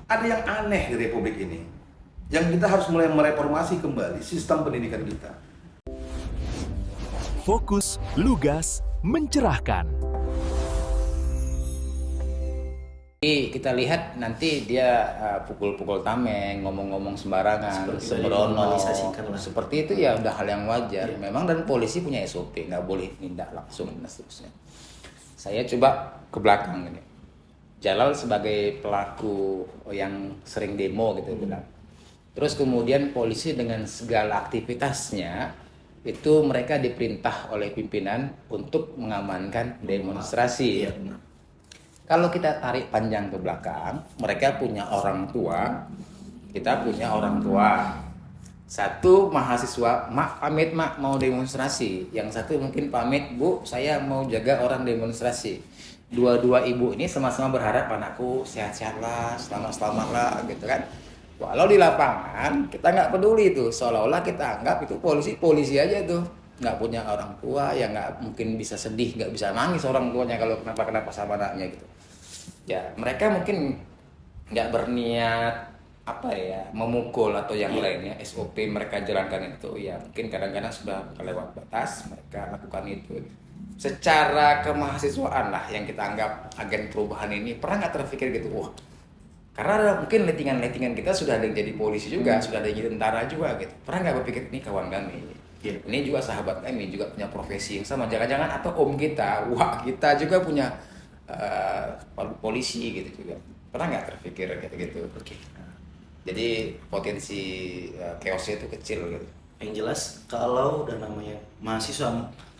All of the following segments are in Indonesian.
ada yang aneh di Republik ini. Yang kita harus mulai mereformasi kembali sistem pendidikan kita. Fokus, lugas, mencerahkan. Kita lihat nanti dia pukul-pukul tameng, ngomong-ngomong sembarangan, sembrono, seperti itu ya udah hal yang wajar. Memang dan polisi punya SOP, nggak boleh tindak langsung dan seterusnya. Saya coba ke belakang ini. Jalal sebagai pelaku yang sering demo gitu bilang. Terus kemudian polisi dengan segala aktivitasnya itu mereka diperintah oleh pimpinan untuk mengamankan demonstrasi. Kalau kita tarik panjang ke belakang, mereka punya orang tua, kita punya orang tua. Satu mahasiswa, mak pamit mak mau demonstrasi. Yang satu mungkin pamit, bu saya mau jaga orang demonstrasi. Dua-dua ibu ini sama-sama berharap anakku sehat-sehat lah, selamat-selamat lah gitu kan. Walau di lapangan kita nggak peduli tuh, seolah-olah kita anggap itu polisi aja tuh. Nggak punya orang tua, ya nggak mungkin bisa sedih, nggak bisa nangis orang tuanya kalau kenapa-kenapa sama anaknya gitu. Ya mereka mungkin nggak berniat memukul atau yang lainnya. SOP mereka jalankan itu ya mungkin kadang-kadang sudah kelewat batas, mereka lakukan itu. Secara kemahasiswaan lah yang kita anggap agen perubahan ini, pernah nggak terpikir gitu, wah karena mungkin lettingan-lettingan kita sudah ada yang jadi polisi juga, sudah ada yang jadi tentara juga gitu. Pernah nggak berpikir ini kawan kami, ini juga sahabat kami, juga punya profesi yang sama, jangan-jangan atau om kita, wah kita juga punya polisi gitu juga. Pernah nggak terpikir gitu? Jadi potensi chaosnya itu kecil gitu. Yang jelas kalau udah namanya mahasiswa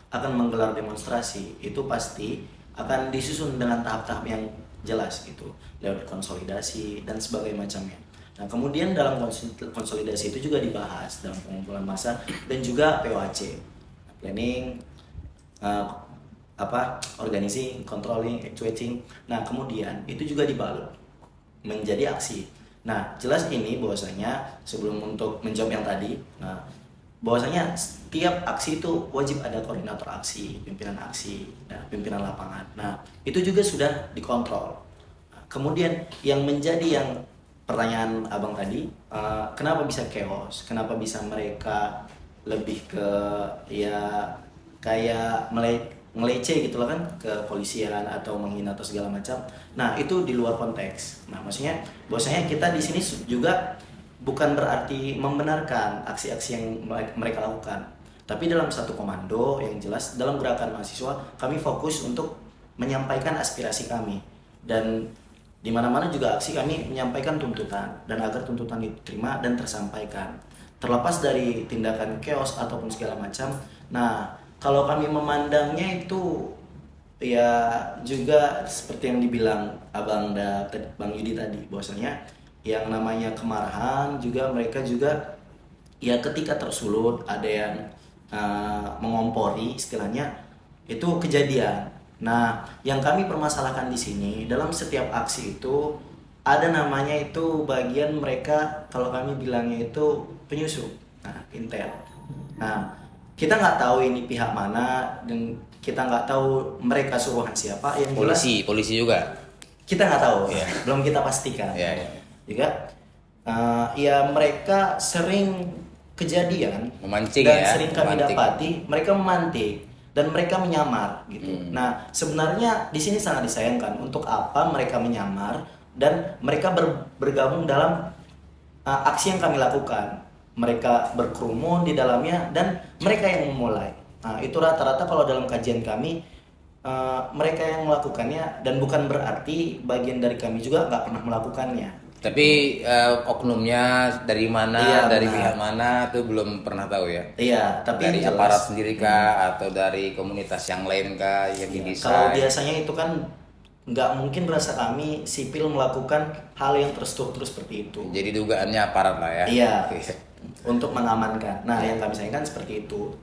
akan menggelar demonstrasi itu pasti akan disusun dengan tahap-tahap yang jelas gitu, lewat konsolidasi dan sebagainya macamnya. Nah kemudian dalam konsolidasi itu juga dibahas dalam pengumpulan massa dan juga POAC, planning, organizing, controlling, actuating. Nah kemudian itu juga dibalut menjadi aksi. Nah jelas ini bahwasanya sebelum untuk menjawab yang tadi, bahwasanya setiap aksi itu wajib ada koordinator aksi, pimpinan lapangan. Nah itu juga sudah dikontrol. Kemudian yang menjadi yang pertanyaan abang tadi, kenapa bisa chaos? Kenapa bisa mereka lebih ke ya kayak ngelece gitu loh kan, ke polisian atau menghina atau segala macam. Nah itu di luar konteks. Nah maksudnya bahwasanya kita di sini juga bukan berarti membenarkan aksi-aksi yang mereka lakukan, tapi dalam satu komando yang jelas dalam gerakan mahasiswa kami fokus untuk menyampaikan aspirasi kami, dan di mana-mana juga aksi kami menyampaikan tuntutan dan agar tuntutan diterima dan tersampaikan terlepas dari tindakan chaos ataupun segala macam. Nah kalau kami memandangnya itu ya juga seperti yang dibilang Bang Yudi tadi, bahwasanya yang namanya kemarahan juga mereka juga ya ketika tersulut ada yang mengompori istilahnya itu kejadian. Nah yang kami permasalahkan di sini dalam setiap aksi itu ada namanya itu bagian mereka, kalau kami bilangnya itu penyusup, intel. Nah kita nggak tahu ini pihak mana dan kita nggak tahu mereka suruhan siapa. Yang polisi juga kita nggak tahu, belum kita pastikan. Juga ya mereka sering kejadian memancing dan ya, sering kami dapati mereka memantik dan mereka menyamar gitu. Nah sebenarnya di sini sangat disayangkan, untuk apa mereka menyamar dan mereka bergabung dalam aksi yang kami lakukan. Mereka berkerumun di dalamnya dan mereka yang memulai. Nah itu rata-rata kalau dalam kajian kami mereka yang melakukannya, dan bukan berarti bagian dari kami juga nggak pernah melakukannya. Tapi oknumnya dari mana, dari pihak mana tuh belum pernah tahu ya. Iya, tapi dari aparat sendiri kah atau dari komunitas yang lain kah yang didesain. Kalau biasanya itu kan nggak mungkin rasa kami sipil melakukan hal yang terstruktur seperti itu. Jadi dugaannya aparat lah ya. Iya. Untuk mengamankan. Nah, yang kami sayangkan seperti itu.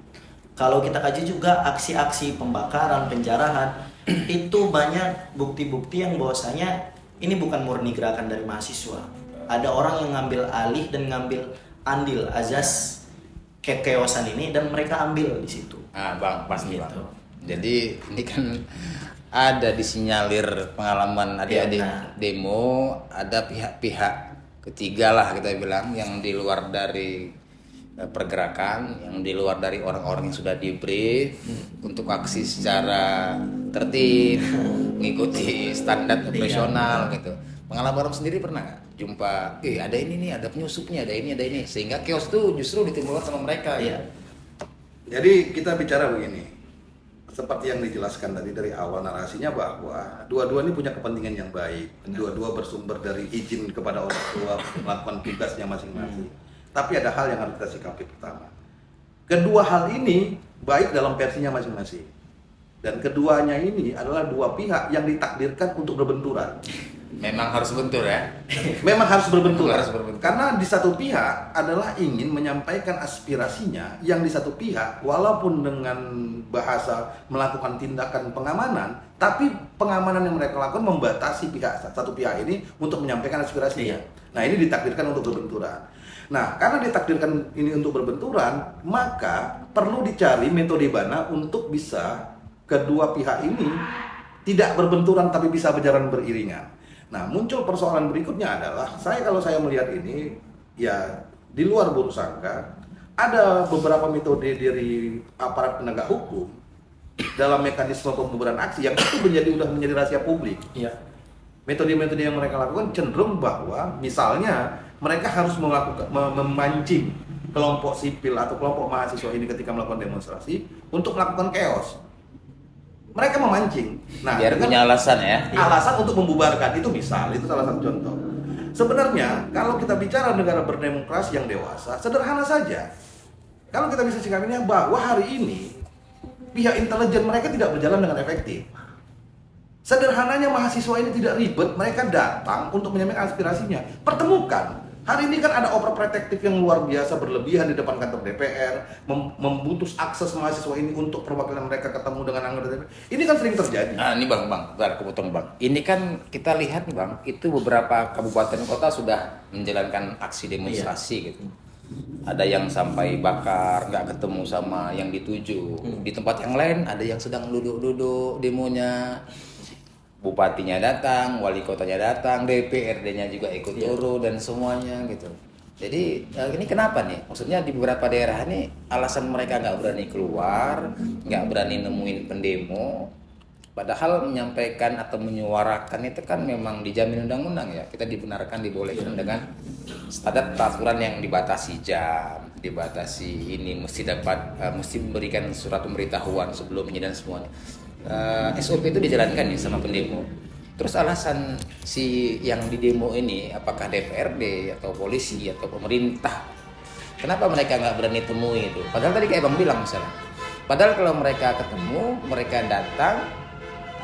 Kalau kita kaji juga aksi-aksi pembakaran, penjarahan, itu banyak bukti-bukti yang bahwasanya ini bukan murni gerakan dari mahasiswa. Ada orang yang ngambil alih dan ngambil andil azas kekeosan ini dan mereka ambil di situ. Bang, pasti gitu. Bang. Jadi ini kan ada disinyalir pengalaman adik-adik Nah. demo, ada pihak-pihak ketiga lah kita bilang yang di luar dari pergerakan, yang di luar dari orang-orang yang sudah di brief untuk aksi secara tertib, mengikuti standar operasional gitu. Pengalaman sendiri pernah nggak jumpa, ada ini nih, ada penyusupnya, ada ini, sehingga chaos tuh justru ditimbulkan sama mereka. Iya. Jadi kita bicara begini, seperti yang dijelaskan tadi dari awal narasinya bahwa dua-dua ini punya kepentingan yang baik, dua-dua bersumber dari izin kepada orang tua melakukan tugasnya masing-masing. Tapi ada hal yang harus kita sikapi pertama. Kedua hal ini baik dalam versinya masing-masing. Dan keduanya ini adalah dua pihak yang ditakdirkan untuk berbenturan. Memang harus bentur ya. Memang harus berbenturan. Harus berbenturan. Karena di satu pihak adalah ingin menyampaikan aspirasinya, yang di satu pihak walaupun dengan bahasa melakukan tindakan pengamanan, tapi pengamanan yang mereka lakukan membatasi satu pihak ini untuk menyampaikan aspirasinya. Nah, ini ditakdirkan untuk berbenturan. Nah, karena ditakdirkan ini untuk berbenturan, maka perlu dicari metode mana untuk bisa kedua pihak ini tidak berbenturan tapi bisa berjalan beriringan. Nah, muncul persoalan berikutnya adalah kalau saya melihat ini ya di luar buruk sangka, ada beberapa metode dari aparat penegak hukum dalam mekanisme pembubaran aksi yang itu udah menjadi rahasia publik. Iya. Metode-metode yang mereka lakukan cenderung bahwa misalnya mereka harus memancing kelompok sipil atau kelompok mahasiswa ini ketika melakukan demonstrasi untuk melakukan chaos. Mereka memancing. Nah, Biar punya alasan ya. Alasan untuk membubarkan itu itu salah satu contoh. Sebenarnya kalau kita bicara negara berdemokrasi yang dewasa, sederhana saja. Kalau kita bisa sikapinya bahwa hari ini pihak intelijen mereka tidak berjalan dengan efektif. Sederhananya mahasiswa ini tidak ribet, mereka datang untuk menyampaikan aspirasinya. Pertemukan. Hari ini kan ada overprotective yang luar biasa berlebihan di depan kantor DPR, memutus akses mahasiswa ini untuk perwakilan mereka ketemu dengan anggota DPR. Ini kan sering terjadi. Nah, ini Bang, bentar, aku potong Bang. Ini kan kita lihat nih Bang, itu beberapa kabupaten kota sudah menjalankan aksi demonstrasi gitu. Ada yang sampai bakar, nggak ketemu sama yang dituju. Di tempat yang lain ada yang sedang duduk-duduk demonya. Bupatinya datang, wali kotanya datang, DPRD-nya juga ikut turun dan semuanya gitu. Jadi ini kenapa nih? Maksudnya di beberapa daerah ini alasan mereka nggak berani keluar, nggak berani nemuin pendemo. Padahal menyampaikan atau menyuarakan itu kan memang dijamin undang-undang ya. Kita dibenarkan, dibolehkan dengan standar peraturan yang dibatasi jam, dibatasi ini mesti memberikan surat pemberitahuan sebelumnya dan semuanya. SOP itu dijalankan nih sama pendemo. Terus alasan si yang di demo ini apakah DPRD atau polisi atau pemerintah, kenapa mereka nggak berani temui itu? Padahal tadi kayak Bang bilang misalnya, padahal kalau mereka ketemu, mereka datang,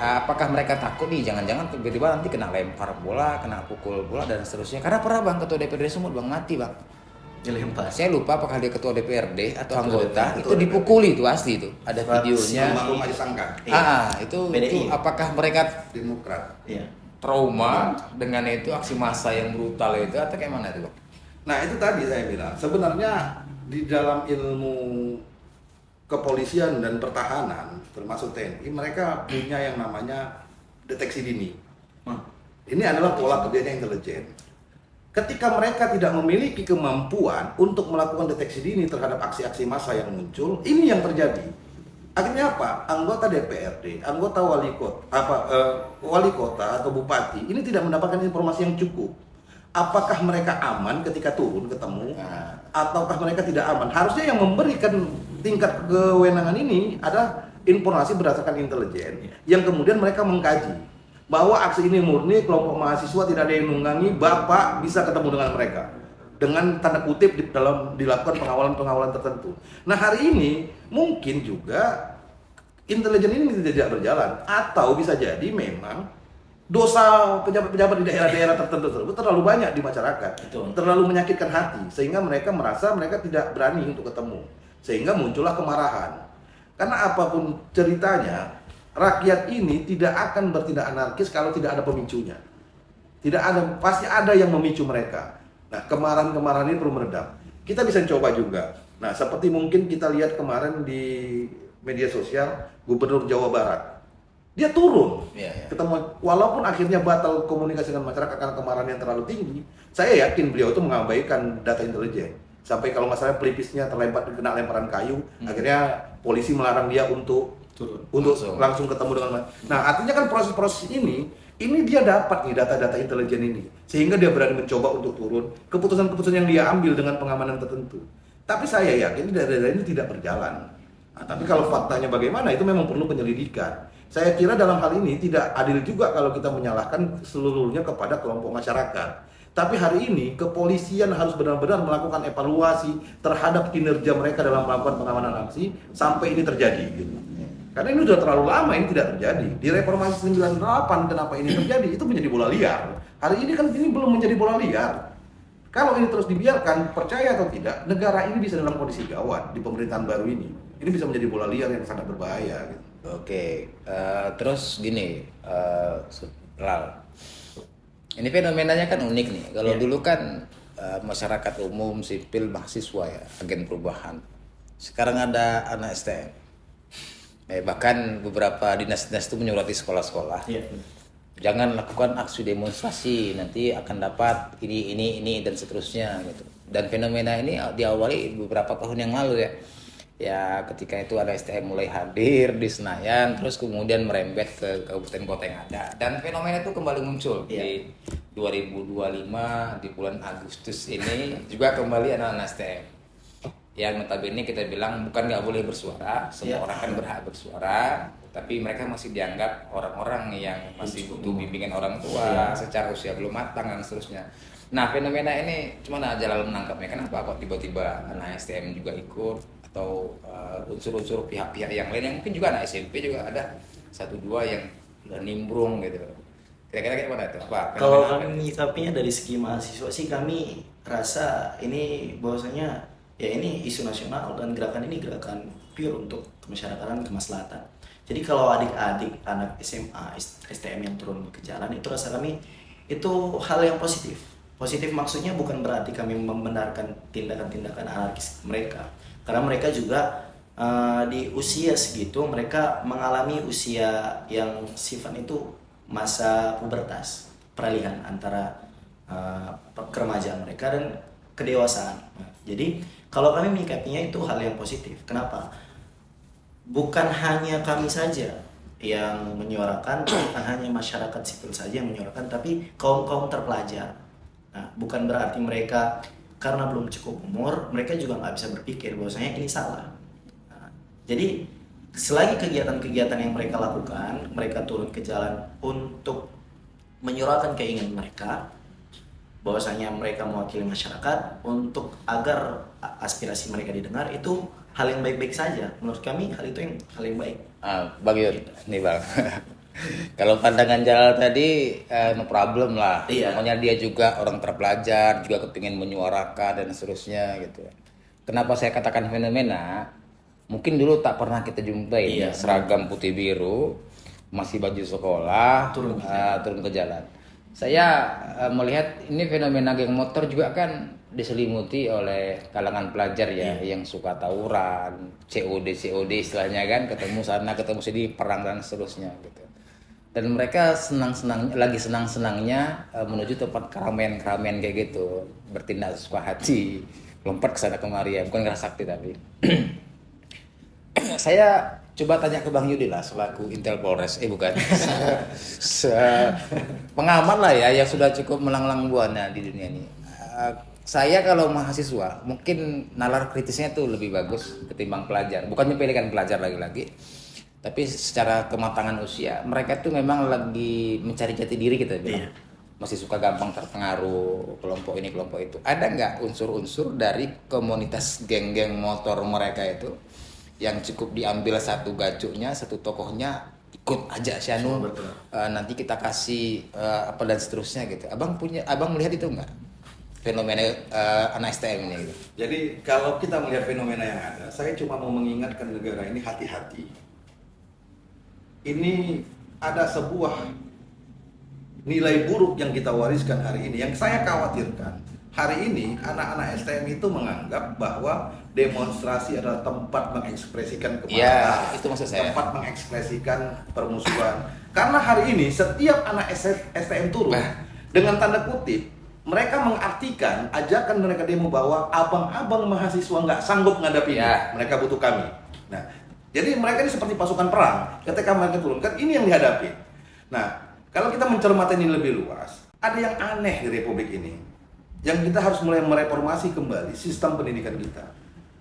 apakah mereka takut nih jangan-jangan tiba-tiba nanti kena lempar bola, kena pukul bola dan seterusnya? Karena pernah Bang ketua DPRD Sumut Bang mati Bang. Dilempar. Saya lupa apakah dia ketua DPRD atau Ketua anggota, DPRD. itu dipukuli itu asli itu. Ada videonya. Almarhum Adi Sangka, Itu PDI. apakah mereka Demokrat. Iya. trauma dengan itu aksi massa yang brutal itu atau kayak mana itu Bang? Nah, itu tadi saya bilang, sebenarnya di dalam ilmu kepolisian dan pertahanan, termasuk TNI, mereka punya yang namanya deteksi dini. Ini adalah pola kerjanya intelijen. Ketika mereka tidak memiliki kemampuan untuk melakukan deteksi dini terhadap aksi-aksi massa yang muncul, ini yang terjadi. Akhirnya apa? Anggota DPRD, anggota wali kota atau bupati ini tidak mendapatkan informasi yang cukup. Apakah mereka aman ketika turun ketemu, ataukah mereka tidak aman? Harusnya yang memberikan tingkat kewenangan ini adalah informasi berdasarkan intelijen, yang kemudian mereka mengkaji bahwa aksi ini murni kelompok mahasiswa, tidak ada yang nunggangi, Bapak bisa ketemu dengan mereka dengan tanda kutip dalam dilakukan pengawalan tertentu. Nah, hari ini mungkin juga intelijen ini tidak berjalan, atau bisa jadi memang dosa pejabat-pejabat di daerah-daerah tertentu tersebut terlalu banyak di masyarakat. Betul. Terlalu menyakitkan hati sehingga mereka merasa mereka tidak berani untuk ketemu, sehingga muncullah kemarahan. Karena apapun ceritanya, rakyat ini tidak akan bertindak anarkis kalau tidak ada pemicunya. Pasti ada yang memicu mereka. Nah, kemarahan-kemarahan ini perlu meredam. Kita bisa coba juga. Nah, seperti mungkin kita lihat kemarin di media sosial, Gubernur Jawa Barat dia turun. Iya, iya. Ketemu, walaupun akhirnya batal komunikasi dengan masyarakat karena kemarahan yang terlalu tinggi, saya yakin beliau itu mengabaikan data intelijen. Sampai kalau nggak salah pelipisnya kena lemparan kayu, akhirnya polisi melarang dia untuk langsung ketemu dengan. Nah, artinya kan proses-proses ini dia dapat nih data-data intelijen ini, sehingga dia berani mencoba untuk turun. Keputusan-keputusan yang dia ambil dengan pengamanan tertentu. Tapi saya yakin data-data ini tidak berjalan. Nah, tapi kalau faktanya bagaimana, itu memang perlu penyelidikan. Saya kira dalam hal ini tidak adil juga kalau kita menyalahkan seluruhnya kepada kelompok masyarakat. Tapi hari ini kepolisian harus benar-benar melakukan evaluasi terhadap kinerja mereka dalam melakukan pengamanan aksi sampai ini terjadi. Gitu. Karena ini sudah terlalu lama ini tidak terjadi. Di reformasi 98 kenapa ini terjadi? Itu menjadi bola liar. Hari ini kan ini belum menjadi bola liar. Kalau ini terus dibiarkan, percaya atau tidak, negara ini bisa dalam kondisi gawat di pemerintahan baru ini. Ini bisa menjadi bola liar yang sangat berbahaya. Gitu. Oke, terus gini, Lal. Ini fenomenanya kan unik nih. Kalau dulu kan masyarakat umum, sipil, mahasiswa ya, agen perubahan. Sekarang ada anak STM. Bahkan beberapa dinas-dinas itu menyurati sekolah-sekolah. Iya. Jangan lakukan aksi demonstrasi, nanti akan dapat ini dan seterusnya gitu. Dan fenomena ini diawali beberapa tahun yang lalu ya. Ya ketika itu ada STM mulai hadir di Senayan, terus kemudian merembet ke kabupaten kota yang ada, dan fenomena itu kembali muncul di 2025 di bulan Agustus ini juga kembali anak-anak STM yang notabene kita bilang bukan nggak boleh bersuara, semua orang kan berhak bersuara, tapi mereka masih dianggap orang-orang yang masih butuh bimbingan orang tua, secara usia belum matang dan seterusnya. Nah fenomena ini cuma aja lalu menangkapnya, kenapa kok tiba-tiba anak STM juga ikut, atau unsur-unsur pihak-pihak yang lain yang mungkin juga anak SMP juga ada 1-2 yang nimbrung gitu. Kira-kira kayak mana itu? Kalau kami menyikapinya dari segi mahasiswa sih, kami rasa ini bahwasanya ya ini isu nasional dan gerakan ini gerakan pure untuk kemasyarakatan, kemaslahatan. Jadi kalau adik-adik anak SMA, STM yang turun ke jalan, itu rasa kami itu hal yang positif. Positif maksudnya bukan berarti kami membenarkan tindakan-tindakan anarkis mereka. Karena mereka juga di usia segitu mereka mengalami usia yang sifatnya itu masa pubertas, peralihan antara keremajaan mereka dan kedewasaan. Jadi kalau kami menyikapinya itu hal yang positif. Kenapa? Bukan hanya kami saja yang menyuarakan, bukan hanya masyarakat sipil saja yang menyuarakan, tapi kaum-kaum terpelajar. Nah, bukan berarti mereka karena belum cukup umur, mereka juga nggak bisa berpikir bahwasanya ini salah. Nah, jadi selagi kegiatan-kegiatan yang mereka lakukan, mereka turun ke jalan untuk menyuarakan keinginan mereka, bahwasanya mereka mewakili masyarakat untuk agar aspirasi mereka didengar, itu hal yang baik-baik saja. Menurut kami hal itu hal yang baik. Bagi nih Bang. Kalau pandangan Jalal tadi no problem lah. Iya. Namanya dia juga orang terpelajar, juga kepingin menyuarakan dan seterusnya gitu. Kenapa saya katakan fenomena? Mungkin dulu tak pernah kita jumpai seragam putih biru, masih baju sekolah, turun ke jalan. Saya melihat ini fenomena geng motor juga kan diselimuti oleh kalangan pelajar ya, yang suka tawuran, COD istilahnya kan, ketemu sana ketemu sini, perang dan seterusnya gitu. Dan mereka lagi senang-senangnya menuju tempat keramaian kayak gitu, bertindak suka hati, lompat ke sana kemari ya, bukan ngerasa sakti tapi. Saya coba tanya ke Bang Yudi lah selaku Intel Polres, bukan, pengamat lah ya yang sudah cukup melanglang buana di dunia ini. Saya kalau mahasiswa mungkin nalar kritisnya tuh lebih bagus ketimbang pelajar, bukan menyepelekan pelajar lagi-lagi. Tapi secara kematangan usia, mereka tuh memang lagi mencari jati diri kita bilang. Masih suka gampang terpengaruh kelompok ini, kelompok itu. Ada nggak unsur-unsur dari komunitas geng-geng motor mereka itu yang cukup diambil satu gacuknya, satu tokohnya, ikut aja Syanu, nanti kita kasih apa dan seterusnya gitu. Abang melihat itu nggak? Fenomena anak STM ini gitu. Jadi kalau kita melihat fenomena yang ada, saya cuma mau mengingatkan negara ini hati-hati. Ini ada sebuah nilai buruk yang kita wariskan hari ini, yang saya khawatirkan hari ini anak-anak STM itu menganggap bahwa demonstrasi adalah tempat mengekspresikan kemarahan, itu maksud saya. tempat mengekspresikan permusuhan. Karena hari ini setiap anak STM turun dengan tanda kutip mereka mengartikan ajakan mereka demo bahwa abang-abang mahasiswa nggak sanggup menghadapi ini, mereka butuh kami. Nah, jadi mereka ini seperti pasukan perang. Ketika mereka turunkan, ini yang dihadapi. Nah, kalau kita mencermati ini lebih luas, ada yang aneh di Republik ini, yang kita harus mulai mereformasi kembali sistem pendidikan kita.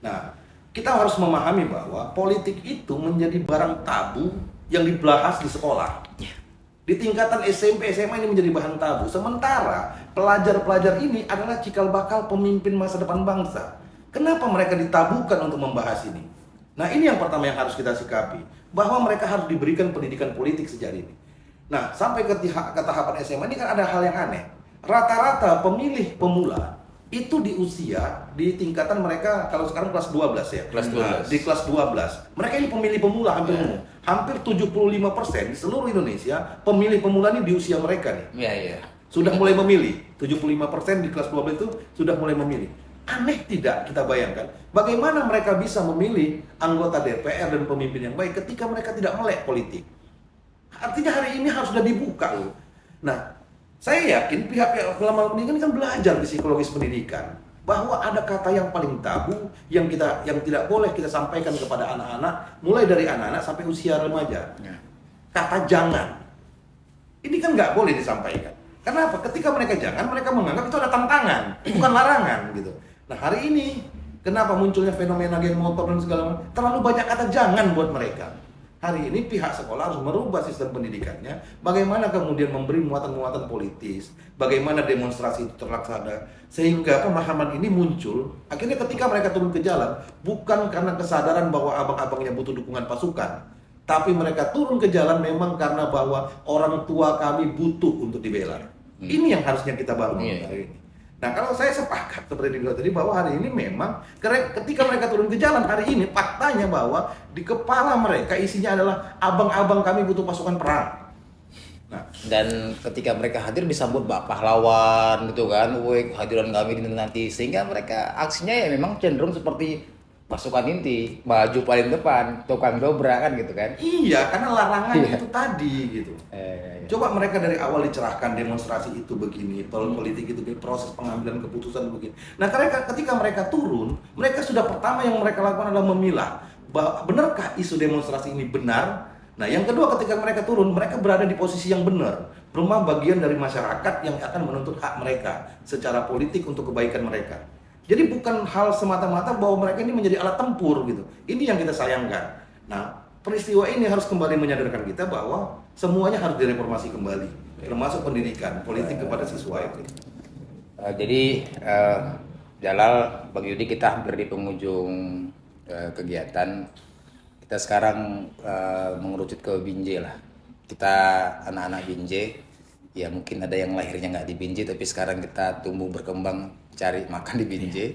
Nah, kita harus memahami bahwa politik itu menjadi barang tabu yang dibahas di sekolah. Di tingkatan SMP, SMA ini menjadi bahan tabu. Sementara pelajar-pelajar ini adalah cikal bakal pemimpin masa depan bangsa. Kenapa mereka ditabukan untuk membahas ini? Nah, ini yang pertama yang harus kita sikapi, bahwa mereka harus diberikan pendidikan politik sejak ini. Nah, sampai ke tahapan SMA ini kan ada hal yang aneh. Rata-rata pemilih pemula itu di usia, di tingkatan mereka, kalau sekarang kelas 12 ya. Kelas 12. Nah, di kelas 12. Mereka ini pemilih pemula hampir umum. Hampir 75% di seluruh Indonesia, pemilih pemula ini di usia mereka nih. Iya. Sudah mulai memilih. 75% di kelas 12 itu sudah mulai memilih. Aneh tidak kita bayangkan, bagaimana mereka bisa memilih anggota DPR dan pemimpin yang baik ketika mereka tidak melek politik. Artinya hari ini harus sudah dibuka loh. Nah, saya yakin pihak-pihak lembaga pendidikan kan belajar di psikologis pendidikan bahwa ada kata yang paling tabu yang tidak boleh kita sampaikan kepada anak-anak, mulai dari anak-anak sampai usia remaja. Kata jangan. Ini kan nggak boleh disampaikan. Kenapa? Ketika mereka jangan, mereka menganggap itu ada tantangan, bukan larangan gitu. Nah, hari ini kenapa munculnya fenomena geng motor dan segala macam? Terlalu banyak kata jangan buat mereka. Hari ini pihak sekolah harus merubah sistem pendidikannya, bagaimana kemudian memberi muatan-muatan politis, bagaimana demonstrasi itu terlaksana, sehingga pemahaman ini muncul. Akhirnya ketika mereka turun ke jalan, bukan karena kesadaran bahwa abang-abangnya butuh dukungan pasukan, tapi mereka turun ke jalan memang karena bahwa orang tua kami butuh untuk dibela. Ini yang harusnya kita bangun hari ini. Nah, kalau saya sepakat seperti dibilang tadi bahwa hari ini memang ketika mereka turun ke jalan hari ini faktanya bahwa di kepala mereka isinya adalah abang-abang kami butuh pasukan perang. Nah, dan ketika mereka hadir disambut bak pahlawan gitu kan, woi kehadiran kami nanti, sehingga mereka aksinya ya memang cenderung seperti pasukan inti, maju paling depan, tukang dobrak kan gitu kan. Iya, karena larangan itu tadi gitu. Coba mereka dari awal dicerahkan demonstrasi itu begini, politik itu proses pengambilan keputusan begini. Nah, ketika mereka turun, mereka sudah pertama yang mereka lakukan adalah memilah bahwa benarkah isu demonstrasi ini benar. Nah, yang kedua ketika mereka turun, mereka berada di posisi yang benar, berupa bagian dari masyarakat yang akan menuntut hak mereka secara politik untuk kebaikan mereka. Jadi bukan hal semata-mata bahwa mereka ini menjadi alat tempur gitu. Ini yang kita sayangkan. Nah, peristiwa ini harus kembali menyadarkan kita bahwa semuanya harus direformasi kembali, termasuk pendidikan politik kepada siswa itu. Jadi Jalal, Bang Yudi, kita hampir di penghujung kegiatan. Kita sekarang mengerucut ke Binjai lah. Kita anak-anak Binjai, ya mungkin ada yang lahirnya nggak di Binjai, tapi sekarang kita tumbuh berkembang cari makan di Binjai.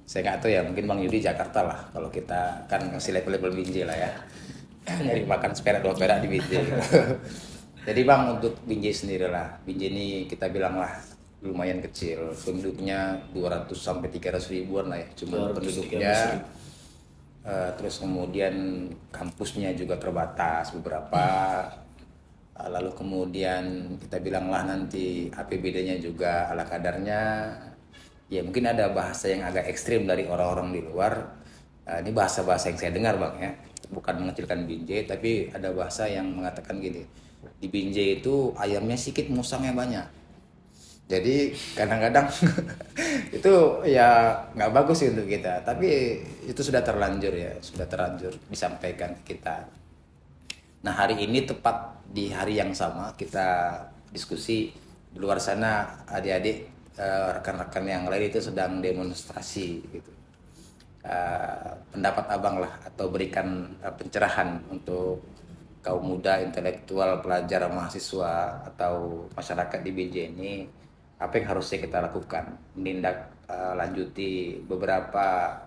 Saya nggak tahu ya, mungkin Bang Yudi Jakarta lah. Kalau kita kan masih level-level Binjai lah ya. Nyari makan seperak 2 perak di Binjai. Jadi Bang, untuk Binjai sendiri lah. Binjai ini kita bilang lah lumayan kecil. Penduduknya 200 sampai 300 ribuan lah ya. Cuma penduduknya. Terus kemudian kampusnya juga terbatas beberapa. Lalu kemudian kita bilanglah nanti APBD-nya juga ala kadarnya. Ya mungkin ada bahasa yang agak ekstrim dari orang-orang di luar. Ini bahasa-bahasa yang saya dengar Bang ya. Bukan mengecilkan Binjai, tapi ada bahasa yang mengatakan gini. Di Binjai itu ayamnya sedikit, musangnya banyak. Jadi kadang-kadang itu ya nggak bagus sih untuk kita. Tapi itu sudah terlanjur ya, sudah terlanjur disampaikan ke kita. Nah, hari ini tepat di hari yang sama kita diskusi di luar sana, adik-adik rekan-rekan yang lain itu sedang demonstrasi gitu. Pendapat abang lah atau berikan pencerahan untuk kaum muda, intelektual, pelajar, mahasiswa atau masyarakat di BJ ini, apa yang harusnya kita lakukan menindak lanjuti beberapa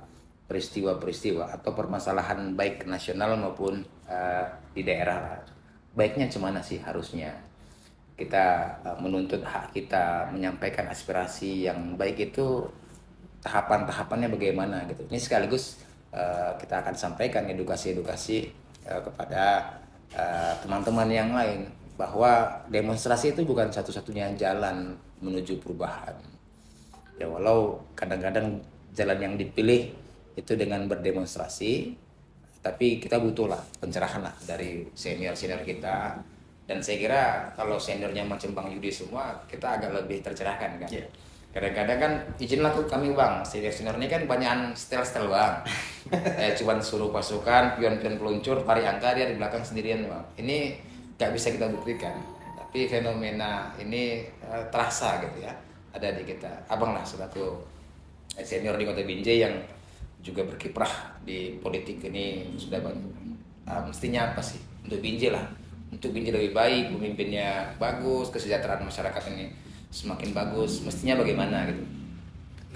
peristiwa-peristiwa atau permasalahan baik nasional maupun di daerah. Baiknya cemana sih harusnya? kita menuntut hak kita, menyampaikan aspirasi yang baik itu tahapan-tahapannya bagaimana gitu. Ini sekaligus kita akan sampaikan edukasi-edukasi kepada teman-teman yang lain bahwa demonstrasi itu bukan satu-satunya jalan menuju perubahan. Ya walau kadang-kadang jalan yang dipilih itu dengan berdemonstrasi, tapi kita butuhlah pencerahan lah dari senior-senior kita. Dan saya kira kalau seniornya macam Bang Yudi semua, kita agak lebih tercerahkan kan. Yeah. Kadang-kadang kan izinlah kami Bang, senior-senior ini kan banyak style-style Bang. Cuman suruh pasukan, pion-pion peluncur, pari angka, dia di belakang sendirian Bang. Ini gak bisa kita buktikan. Tapi fenomena ini terasa gitu ya, ada di kita. Abang lah selaku senior di Kota Binjai yang juga berkiprah di politik ini sudah banyak. Mestinya apa sih untuk Binjai lah? Untuk Binjai lebih baik, pemimpinnya bagus, kesejahteraan masyarakat ini semakin bagus, mestinya bagaimana gitu?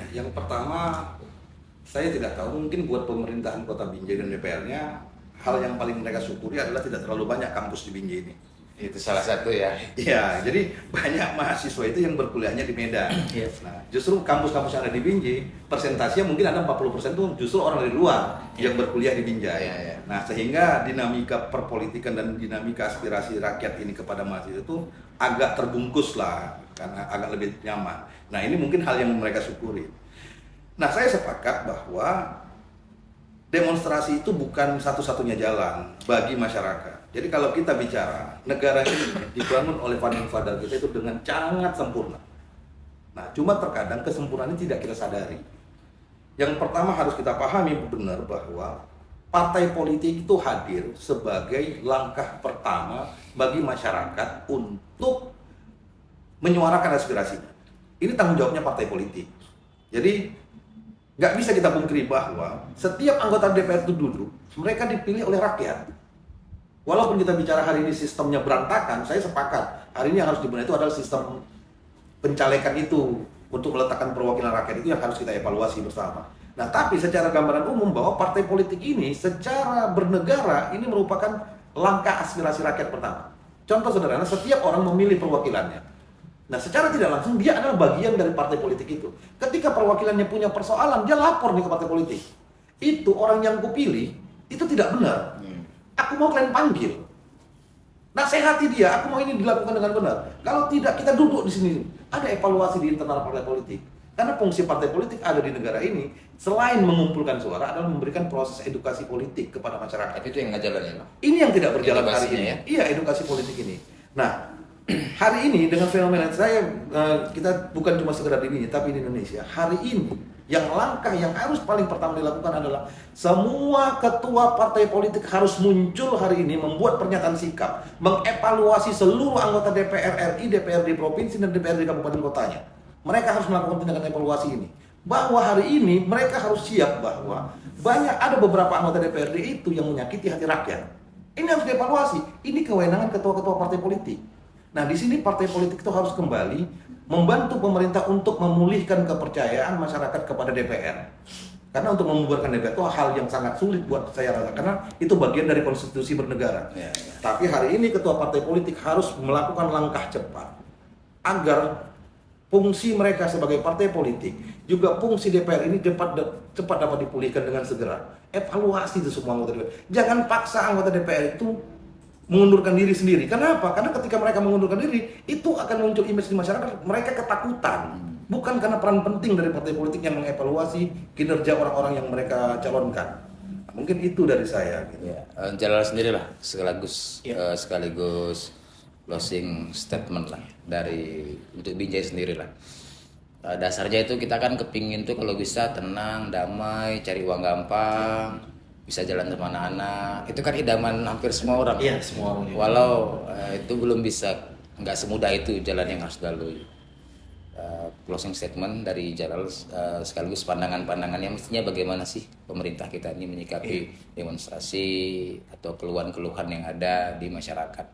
Nah, yang pertama saya tidak tahu, mungkin buat pemerintahan Kota Binjai dan DPR-nya hal yang paling mereka syukuri adalah tidak terlalu banyak kampus di Binjai ini. Itu salah satu ya. Iya, jadi banyak mahasiswa itu yang berkuliahnya di Medan. Yes. Nah, justru kampus-kampus yang ada di Binjai, persentasinya mungkin ada 40% itu justru orang dari luar yang berkuliah di Binjai. Nah, sehingga dinamika perpolitikan dan dinamika aspirasi rakyat ini kepada mahasiswa itu agak terbungkus lah, karena agak lebih nyaman. Nah, ini mungkin hal yang mereka syukuri. Nah, saya sepakat bahwa demonstrasi itu bukan satu-satunya jalan bagi masyarakat. Jadi kalau kita bicara negara ini dibangun oleh founding father kita itu dengan sangat sempurna. Nah, cuma terkadang kesempurnaan ini tidak kita sadari. Yang pertama harus kita pahami benar bahwa partai politik itu hadir sebagai langkah pertama bagi masyarakat untuk menyuarakan aspirasinya. Ini tanggung jawabnya partai politik. Jadi nggak bisa kita pungkiri bahwa setiap anggota DPR itu duduk, mereka dipilih oleh rakyat. Walaupun kita bicara hari ini sistemnya berantakan, saya sepakat. Hari ini yang harus dibenahi itu adalah sistem pencalekan itu untuk meletakkan perwakilan rakyat itu yang harus kita evaluasi bersama. Nah, tapi secara gambaran umum bahwa partai politik ini secara bernegara ini merupakan langkah aspirasi rakyat pertama. Contoh sederhana, setiap orang memilih perwakilannya. Nah, secara tidak langsung dia adalah bagian dari partai politik itu. Ketika perwakilannya punya persoalan, dia lapor nih ke partai politik. Itu orang yang kupilih, itu tidak benar. Aku mau kalian panggil. Nasihati dia, aku mau ini dilakukan dengan benar. Kalau tidak, kita duduk di sini. Ada evaluasi di internal partai politik. Karena fungsi partai politik ada di negara ini, selain mengumpulkan suara, adalah memberikan proses edukasi politik kepada masyarakat. Itu yang nggak jalan ya, Pak? Ini yang tidak berjalan hari ini. Ya? Iya, edukasi politik ini. Nah, hari ini dengan fenomena kita bukan cuma sekedar di sini, tapi di Indonesia. Hari ini yang langkah yang harus paling pertama dilakukan adalah semua ketua partai politik harus muncul hari ini membuat pernyataan sikap, mengevaluasi seluruh anggota DPR RI, DPRD provinsi dan DPRD kabupaten kotanya. Mereka harus melakukan tindakan evaluasi ini. Bahwa hari ini mereka harus siap bahwa ada beberapa anggota DPRD itu yang menyakiti hati rakyat. Ini harus dievaluasi. Ini kewenangan ketua-ketua partai politik. Nah, di sini partai politik itu harus kembali membantu pemerintah untuk memulihkan kepercayaan masyarakat kepada DPR. Karena untuk membubarkan DPR itu hal yang sangat sulit buat saya rasa, karena itu bagian dari konstitusi bernegara. Tapi hari ini ketua partai politik harus melakukan langkah cepat agar fungsi mereka sebagai partai politik, juga fungsi DPR ini cepat dapat dipulihkan dengan segera. Evaluasi itu semua anggota DPR. Jangan paksa anggota DPR itu mengundurkan diri sendiri. Kenapa? Karena ketika mereka mengundurkan diri, itu akan muncul image di masyarakat, mereka ketakutan. Bukan karena peran penting dari partai politik yang mengevaluasi kinerja orang-orang yang mereka calonkan. Nah, mungkin itu dari saya. Gitu. Jalan sendirilah, sekaligus closing statement lah dari untuk Binjai sendirilah. Dasarnya itu kita kan kepingin tuh kalau bisa tenang, damai, cari uang gampang, bisa jalan sama anak-anak. Itu kan idaman hampir semua orang. Iya, semua orang. Walau itu belum bisa, nggak semudah itu jalan yang harus dilalui. Closing statement dari Jalal sekaligus pandangan-pandangannya mestinya bagaimana sih pemerintah kita ini menyikapi demonstrasi atau keluhan-keluhan yang ada di masyarakat.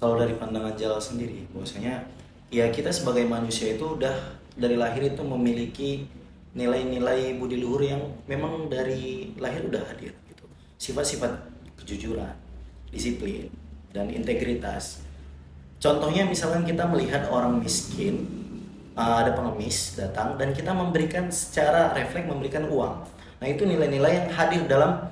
Kalau dari pandangan Jalal sendiri, bahwasanya ya kita sebagai manusia itu udah dari lahir itu memiliki nilai-nilai budi luhur yang memang dari lahir udah hadir gitu. Sifat-sifat kejujuran, disiplin, dan integritas. Contohnya misalkan kita melihat orang miskin, ada pengemis datang dan kita memberikan secara refleks memberikan uang. Nah itu nilai-nilai yang hadir dalam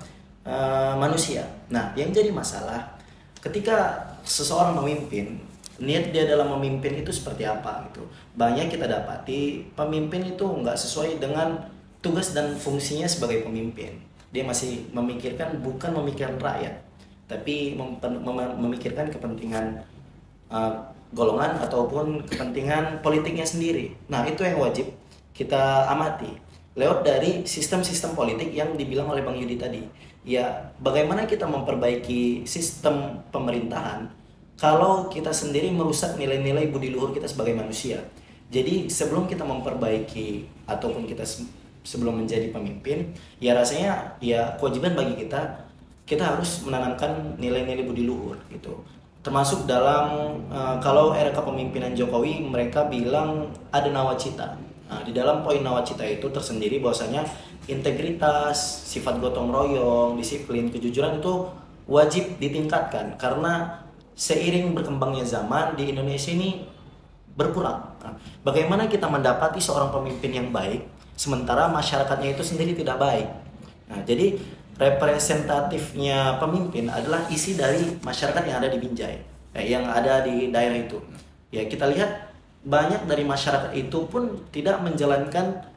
manusia. Nah yang jadi masalah ketika seseorang memimpin, niat dia dalam memimpin itu seperti apa gitu. Banyak kita dapati pemimpin itu nggak sesuai dengan tugas dan fungsinya sebagai pemimpin. Dia masih memikirkan, bukan memikirkan rakyat, tapi memikirkan kepentingan golongan ataupun kepentingan politiknya sendiri. Nah itu yang wajib kita amati lewat dari sistem-sistem politik yang dibilang oleh Bang Yudi tadi. Ya bagaimana kita memperbaiki sistem pemerintahan kalau kita sendiri merusak nilai-nilai budi luhur kita sebagai manusia. Jadi sebelum kita memperbaiki ataupun kita sebelum menjadi pemimpin, ya rasanya ya kewajiban bagi kita harus menanamkan nilai-nilai budi luhur gitu. Termasuk dalam kalau era kepemimpinan Jokowi mereka bilang ada nawacita. Nah, di dalam poin nawacita itu tersendiri bahwasanya integritas, sifat gotong royong, disiplin, kejujuran itu wajib ditingkatkan karena seiring berkembangnya zaman di Indonesia ini berkurang. Nah, bagaimana kita mendapati seorang pemimpin yang baik sementara masyarakatnya itu sendiri tidak baik. Nah, jadi representatifnya pemimpin adalah isi dari masyarakat yang ada di Binjai, yang ada di daerah itu. Ya kita lihat banyak dari masyarakat itu pun tidak menjalankan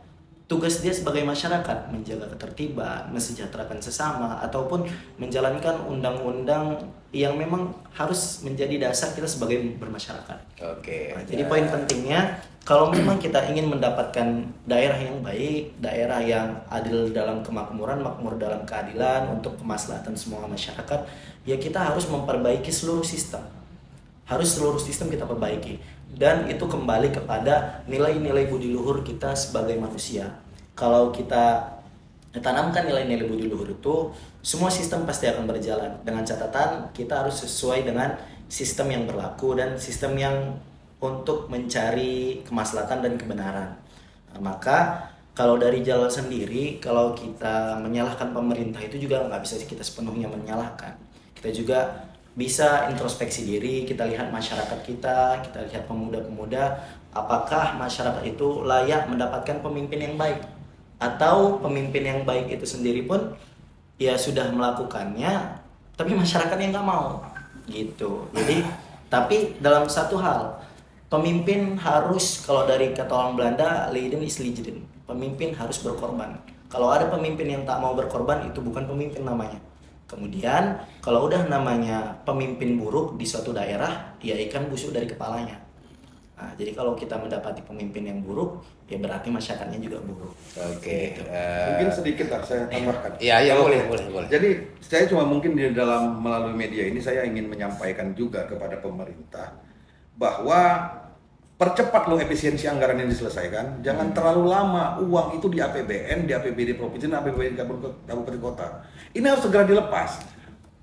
tugas dia sebagai masyarakat, menjaga ketertiban, mensejahterakan sesama, ataupun menjalankan undang-undang yang memang harus menjadi dasar kita sebagai bermasyarakat. Oke. Nah, jadi poin pentingnya kalau memang kita ingin mendapatkan daerah yang baik, daerah yang adil dalam kemakmuran, makmur dalam keadilan untuk kemaslahatan semua masyarakat, ya kita harus memperbaiki seluruh sistem. Harus seluruh sistem kita perbaiki. Dan itu kembali kepada nilai-nilai budi luhur kita sebagai manusia. Kalau kita tanamkan nilai-nilai budi luhur itu, semua sistem pasti akan berjalan. Dengan catatan kita harus sesuai dengan sistem yang berlaku dan sistem yang untuk mencari kemaslahatan dan kebenaran. Nah, maka kalau dari jalan sendiri, kalau kita menyalahkan pemerintah itu juga nggak bisa kita sepenuhnya menyalahkan. Kita juga bisa introspeksi diri, kita lihat masyarakat kita lihat pemuda-pemuda, apakah masyarakat itu layak mendapatkan pemimpin yang baik, atau pemimpin yang baik itu sendiri pun ya sudah melakukannya, tapi masyarakatnya nggak mau, gitu. Jadi, tapi dalam satu hal, pemimpin harus, kalau dari kata orang Belanda, leiden is legend. Pemimpin harus berkorban. Kalau ada pemimpin yang tak mau berkorban, itu bukan pemimpin namanya. Kemudian kalau udah namanya pemimpin buruk di suatu daerah, ya ikan busuk dari kepalanya. Nah, jadi kalau kita mendapati pemimpin yang buruk, ya berarti masyarakatnya juga buruk. Oke. Gitu. Mungkin sedikit lah saya tambahkan. Iya boleh. Jadi saya cuma mungkin di dalam melalui media ini saya ingin menyampaikan juga kepada pemerintah bahwa percepat loh efisiensi anggaran yang diselesaikan. Jangan terlalu lama uang itu di APBN, di APBD provinsi, dan APBD kabupaten kota. Ini harus segera dilepas.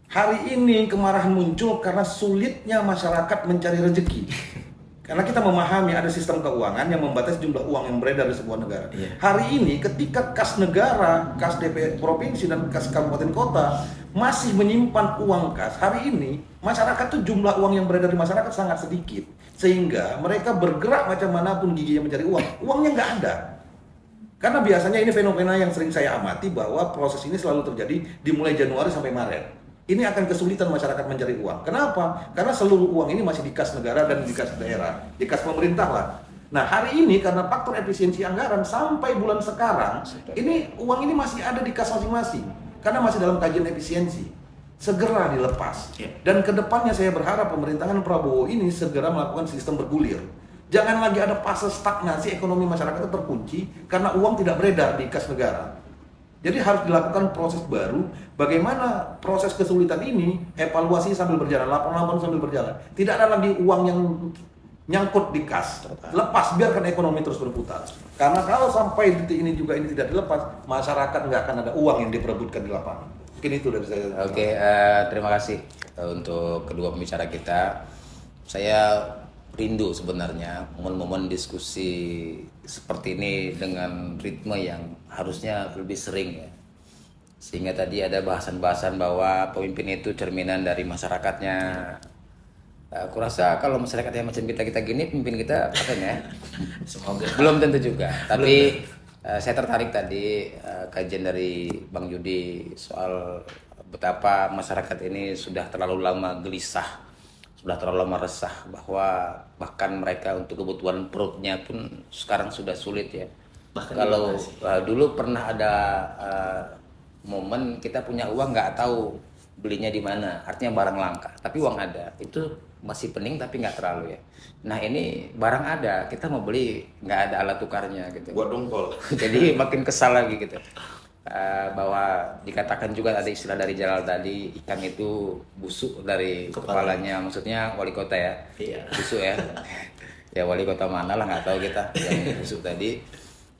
Hari ini kemarahan muncul karena sulitnya masyarakat mencari rezeki. Karena kita memahami ada sistem keuangan yang membatasi jumlah uang yang beredar di sebuah negara. Hari ini ketika kas negara, kas DP provinsi dan kas kabupaten kota masih menyimpan uang kas, hari ini masyarakat tuh jumlah uang yang beredar di masyarakat sangat sedikit. Sehingga mereka bergerak macam manapun giginya mencari uang, uangnya nggak ada. Karena biasanya ini fenomena yang sering saya amati bahwa proses ini selalu terjadi dimulai Januari sampai Maret. Ini akan kesulitan masyarakat mencari uang. Kenapa? Karena seluruh uang ini masih di kas negara dan di kas daerah, di kas pemerintah lah. Nah hari ini karena faktor efisiensi anggaran sampai bulan sekarang, ini uang ini masih ada di kas masing-masing. Karena masih dalam kajian efisiensi. Segera dilepas. Dan kedepannya saya berharap pemerintahan Prabowo ini segera melakukan sistem bergulir. Jangan lagi ada fase stagnasi ekonomi masyarakat itu terkunci karena uang tidak beredar di kas negara. Jadi harus dilakukan proses baru. Bagaimana proses kesulitan ini evaluasi sambil berjalan, laporan sambil berjalan. Tidak ada lagi uang yang nyangkut di kas. Lepas, biarkan ekonomi terus berputar. Karena kalau sampai detik ini juga ini tidak dilepas, masyarakat nggak akan ada uang yang diperebutkan di lapangan. Mungkin itu dari saya. Oke, terima kasih untuk kedua pembicara kita. Saya rindu sebenarnya momen-momen diskusi seperti ini dengan ritme yang harusnya lebih sering ya. Sehingga tadi ada bahasan-bahasan bahwa pemimpin itu cerminan dari masyarakatnya. Aku rasa kalau masyarakat yang macam kita gini, pimpin kita katanya Semoga. belum tentu juga. Tapi saya tertarik tadi kajian dari Bang Yudi soal betapa masyarakat ini sudah terlalu lama gelisah, sudah terlalu lama resah, bahwa bahkan mereka untuk kebutuhan perutnya pun sekarang sudah sulit ya. Bahkan Kalau dibatasi. dulu pernah ada momen kita punya uang nggak tahu belinya di mana, artinya barang langka, tapi uang ada, itu masih pening tapi nggak terlalu ya. Nah ini barang ada, kita mau beli nggak ada alat tukarnya gitu. Buat dongkol. Jadi makin kesal lagi gitu. Bahwa dikatakan juga ada istilah dari Jalal tadi, ikan itu busuk dari kepalanya, maksudnya wali kota ya. Iya. Busuk ya. Ya wali kota mana lah nggak tahu kita yang busuk tadi.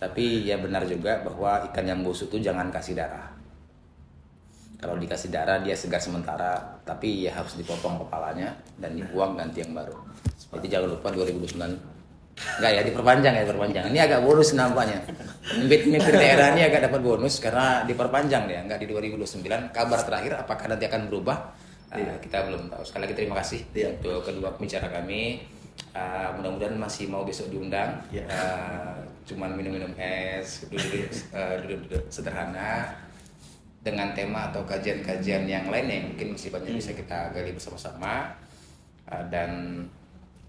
Tapi ya benar juga bahwa ikan yang busuk itu jangan kasih darah. Kalau dikasih darah dia segar sementara, tapi ya harus dipotong kepalanya dan dibuang ganti yang baru. Jadi jangan lupa 2029. Enggak ya, diperpanjang. Ini agak bonus nampaknya. Pemimpin daerah ini agak dapat bonus karena diperpanjang dia, enggak di 2029. Kabar terakhir apakah nanti akan berubah? Kita belum tahu. Sekali lagi terima kasih untuk kedua pembicara kami. Mudah-mudahan masih mau besok diundang. Cuman minum-minum es, duduk sederhana dengan tema atau kajian-kajian yang lain yang mungkin masih banyak bisa kita gali bersama-sama. Dan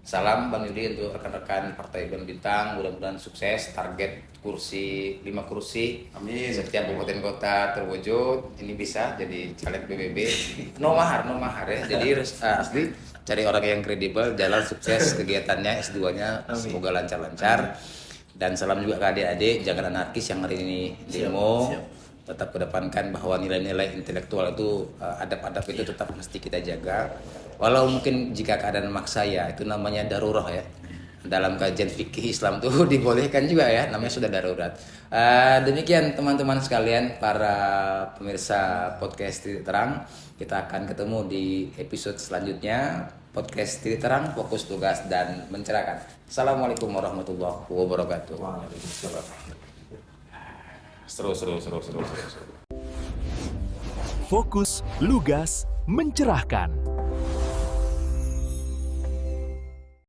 salam Bang Yudi untuk rekan-rekan Partai Bulan Bintang, mudah-mudahan sukses, target kursi 5 kursi. Amin. Setiap kabupaten kota terwujud, ini bisa jadi caleg PBB. No mahar ya. Jadi asli cari orang yang kredibel, jalan sukses kegiatannya, S2-nya semoga lancar-lancar. Dan salam juga ke adik-adik, jangan anarkis yang hari ini demo. Tetap kedepankan bahwa nilai-nilai intelektual itu, adab-adab itu tetap mesti kita jaga. Walau mungkin jika keadaan maksa ya, itu namanya darurat ya. Dalam kajian fikih Islam tuh dibolehkan juga ya, namanya sudah darurat. Demikian teman-teman sekalian, para pemirsa podcast Titik Terang. Kita akan ketemu di episode selanjutnya. Podcast Titik Terang, fokus tugas dan mencerahkan. Assalamualaikum warahmatullahi wabarakatuh. Seru. Fokus, lugas, mencerahkan.